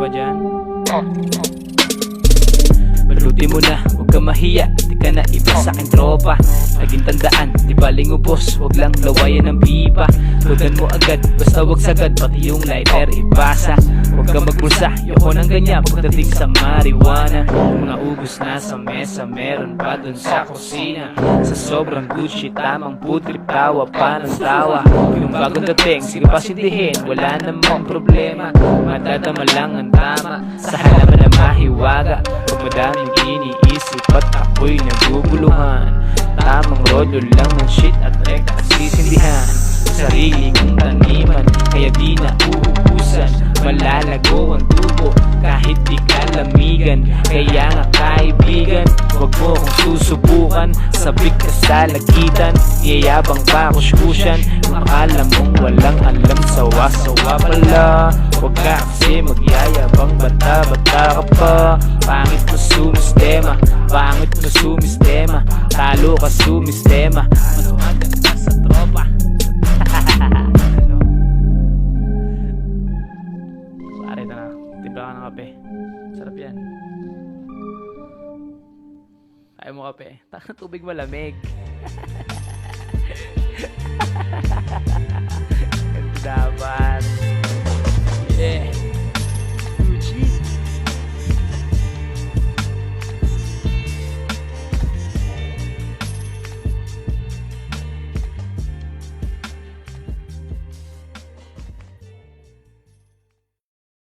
ba dyan? Baluti mo na, huwag ka mahiya, di ka na iba sa aking tropa. Laging tandaan, di baling ubos, huwag lang lawayan ng pipa. Tugan mo agad, basta huwag sagad, pati yung lighter ibasa. Huwag ka magpulsa, yoko ng ganyan pagdating sa marijuana. Kung naubos na sa mesa, meron pa dun sa kusina. Sa sobrang Gucci, tamang putrip, tawa pa ng tawa. Yung bagong dating, sige pasindihin, wala namang problema. Madadama lang ang tama, sa halaman na mahiwaga. Huwag madaming iniisip at ako'y naguguluhan. Tamang rolyo lang ng shit at reka sisindihan. Sarili kong taniman, kaya di na uubusan. Malalago ang tubo, kahit di kalamigan. Kaya nga kaibigan, huwag mo kong susubukan. Sabik ka sa lagitan, iyayabang pa kuskusyan. Kung akala mong walang alam, sawa-sawa pala. Huwag ka kasi magyayabang, bata-bata ka pa. Pangit mo sumistema, pangit mo sumistema. Talo ka sumistema, manuhagan ka sa tropa. Pare na, timpla ka ng kape. Sarap yan. Ayaw mo kape? Tubig malamig.